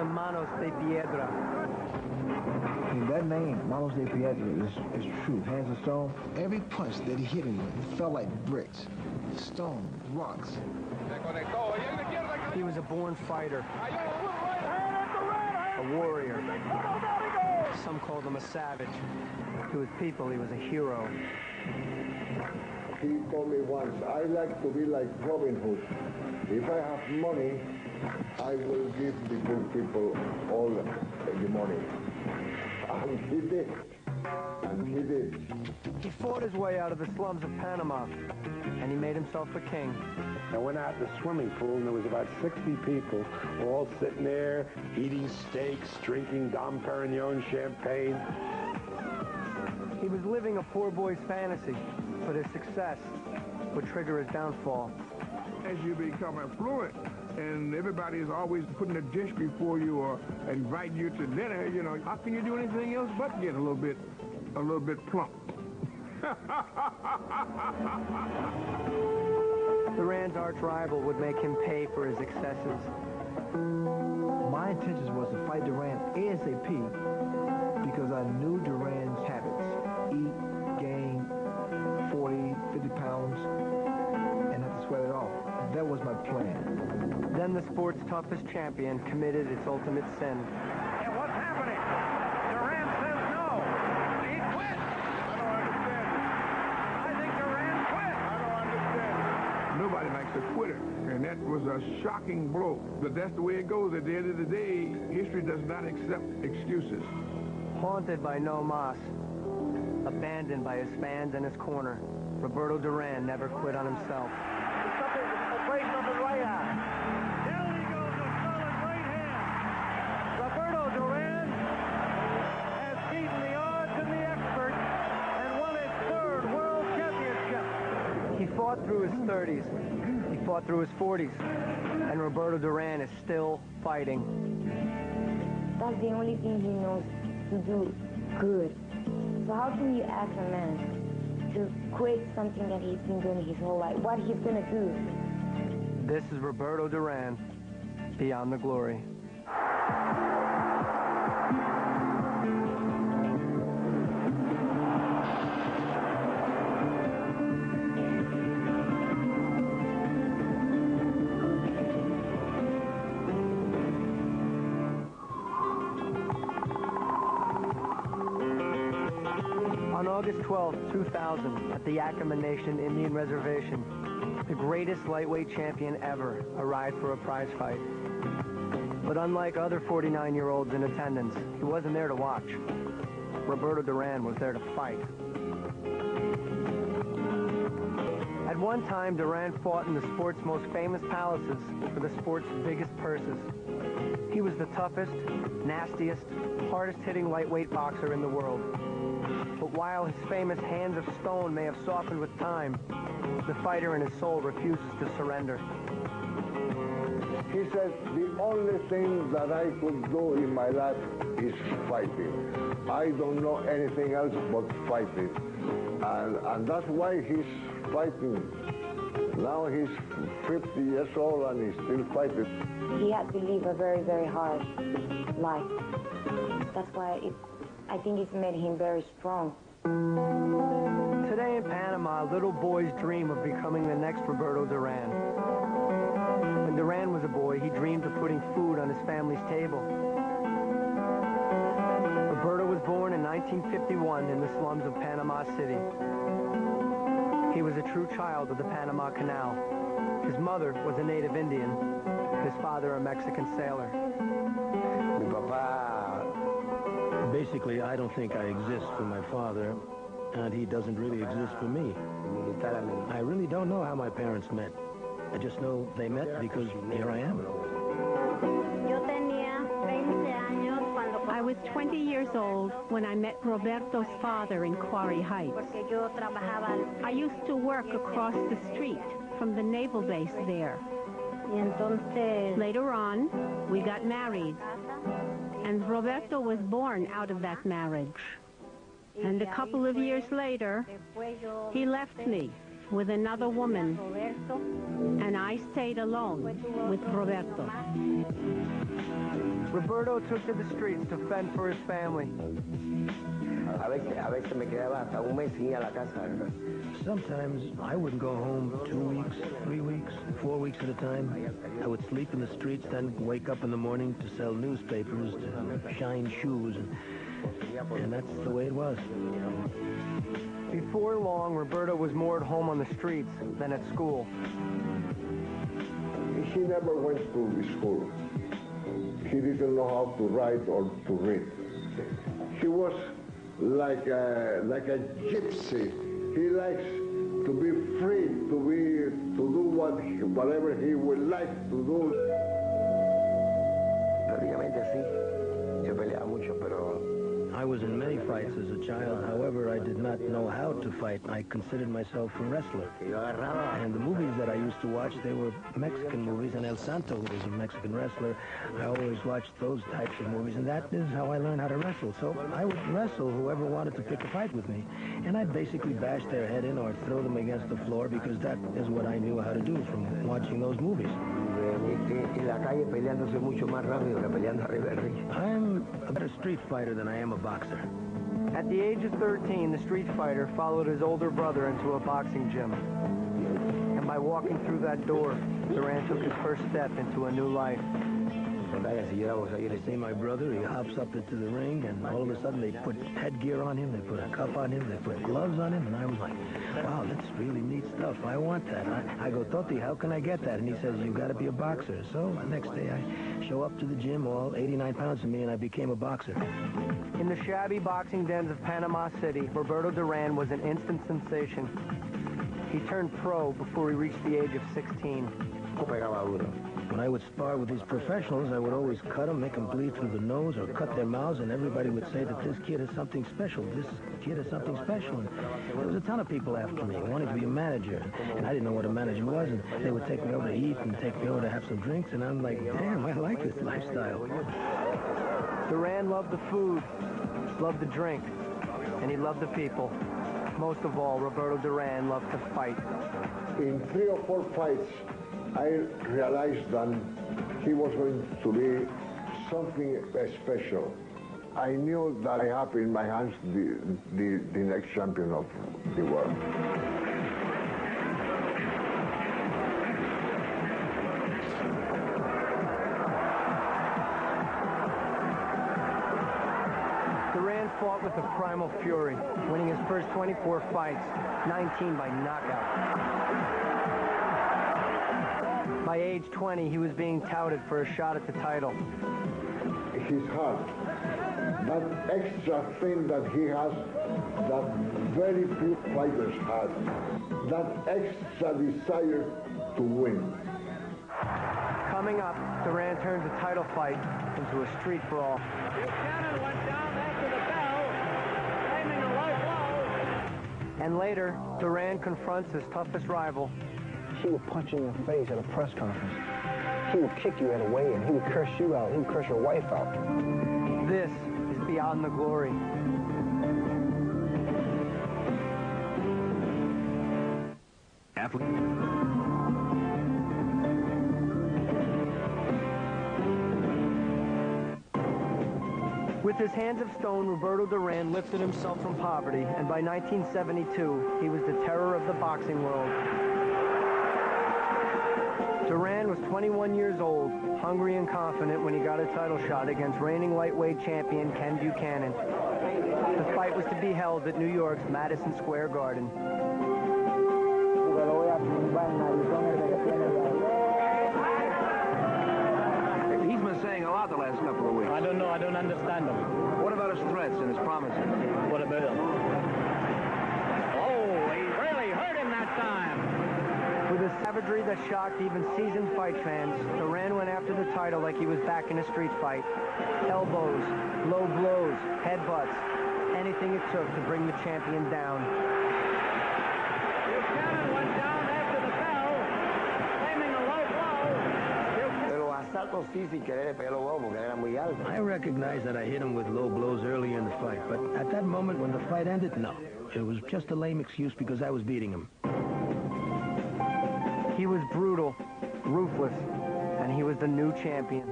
Manos de Piedra. And that name, Manos de Piedra, is true. Hands of stone. Every punch that he hit him with, it felt like bricks, stone, rocks. He was a born fighter, a warrior. Some called him a savage. To his people, he was a hero. He told me once, I like to be like Robin Hood. If I have money, I will give the poor people all the money. And he did. And he did. He fought his way out of the slums of Panama, and he made himself a king. I went out to the swimming pool, and there was about 60 people all sitting there, eating steaks, drinking Dom Perignon champagne. He was living a poor boy's fantasy, but his success would trigger his downfall. As you become affluent, and everybody is always putting a dish before you or inviting you to dinner, you know, how can you do anything else but get a little bit plump? Duran's arch rival would make him pay for his excesses. My intention was to fight Duran ASAP because I knew Duran's habits. Eat, gain 40, 50 pounds, and have to sweat it off. That was my plan. Then the sport's toughest champion committed its ultimate sin. Yeah, what's happening? Duran says no. He quit. I don't understand it. I think Duran quit. I don't understand it. Nobody likes a quitter, and that was a shocking blow. But that's the way it goes. At the end of the day, history does not accept excuses. Haunted by no mas, abandoned by his fans and his corner, Roberto Duran never quit on himself. Break from his right hand. There he goes, a solid right hand. Roberto Duran has beaten the odds and the experts and won his third world championship. He fought through his 30s, he fought through his 40s, and Roberto Duran is still fighting. That's the only thing he knows to do good. So how can you ask a man to quit something that he's been doing his whole life? What he's gonna do? This is Roberto Duran, Beyond the Glory. On August 12, 2000, at the Yakima Nation Indian Reservation, the greatest lightweight champion ever arrived for a prize fight. But unlike other 49-year-olds in attendance, he wasn't there to watch. Roberto Duran was there to fight. At one time, Duran fought in the sport's most famous palaces for the sport's biggest purses. He was the toughest, nastiest, hardest-hitting lightweight boxer in the world. But while his famous hands of stone may have softened with time, the fighter in his soul refuses to surrender. He said, the only thing that I could do in my life is fighting. I don't know anything else but fighting. And that's why he's fighting. Now he's 50 years old and he's still fighting. He had to live a very, very hard life. That's why I think it's made him very strong. Today in Panama, little boys dream of becoming the next Roberto Duran. When Duran was a boy, he dreamed of putting food on his family's table. Roberto was born in 1951 in the slums of Panama City. He was a true child of the Panama Canal. His mother was a native Indian, his father a Mexican sailor. Mi papá, basically, I don't think I exist for my father, and he doesn't really exist for me. I really don't know how my parents met. I just know they met because here I am. I was 20 years old when I met Roberto's father in Quarry Heights. I used to work across the street from the naval base there. Later on, we got married, and Roberto was born out of that marriage. And a couple of years later, he left me with another woman, and I stayed alone with Roberto. Roberto took to the streets to fend for his family. Sometimes I wouldn't go home 2 weeks, 3 weeks, 4 weeks at a time. I would sleep in the streets, then wake up in the morning to sell newspapers, to shine shoes, and that's the way it was. Before long, Roberto was more at home on the streets than at school. He never went to school. He didn't know how to write or to read. He was like a gypsy. He likes to be free, to do whatever he would like to do. I was in many fights as a child. However, I did not know how to fight. I considered myself a wrestler. And the movies that I used to watch, they were Mexican movies, and El Santo, who was a Mexican wrestler, I always watched those types of movies, and that is how I learned how to wrestle. So I would wrestle whoever wanted to pick a fight with me, and I'd basically bash their head in or throw them against the floor because that is what I knew how to do from watching those movies. I'm a better street fighter than I am a boxer. At the age of 13, the street fighter followed his older brother into a boxing gym. And by walking through that door, Duran took his first step into a new life. I see my brother, he hops up into the ring, and all of a sudden they put headgear on him, they put a cup on him, they put gloves on him, and I was like, wow, that's really neat stuff. I want that. I go, Toti, how can I get that? And he says, you've got to be a boxer. So the next day I show up to the gym, all 89 pounds of me, and I became a boxer. In the shabby boxing dens of Panama City, Roberto Duran was an instant sensation. He turned pro before he reached the age of 16. When I would spar with these professionals, I would always cut them, make them bleed through the nose, or cut their mouths, and everybody would say that this kid is something special. This kid is something special. And there was a ton of people after me wanting to be a manager, and I didn't know what a manager was, and they would take me over to eat and take me over to have some drinks, and I'm like, damn, I like this lifestyle. Duran loved the food, loved the drink, and he loved the people. Most of all, Roberto Duran loved to fight. In 3 or 4 fights, I realized that he was going to be something special. I knew that I have in my hands the next champion of the world. Duran fought with a primal fury, winning his first 24 fights, 19 by knockout. By age 20, he was being touted for a shot at the title. His heart, that extra thing that he has, that very few fighters have, that extra desire to win. Coming up, Duran turns a title fight into a street brawl. Buchanan went down after the bell, aiming a right blow. And later, Duran confronts his toughest rival. He would punch you in the face at a press conference. He would kick you at a weigh-in. He would curse you out. He would curse your wife out. This is Beyond the Glory. With his hands of stone, Roberto Duran lifted himself from poverty, and by 1972, he was the terror of the boxing world. Duran was 21 years old, hungry and confident when he got a title shot against reigning lightweight champion Ken Buchanan. The fight was to be held at New York's Madison Square Garden. He's been saying a lot the last couple of weeks. I don't know. I don't understand him. What about his threats and his promises? What about him? Oh, he really hurt him that time. With a savagery that shocked even seasoned fight fans, Duran went after the title like he was back in a street fight. Elbows, low blows, headbutts, anything it took to bring the champion down. Buchanan went down after the bell, aiming a low blow. I recognized that I hit him with low blows earlier in the fight, but at that moment when the fight ended, no. It was just a lame excuse because I was beating him. He was brutal, ruthless, and he was the new champion.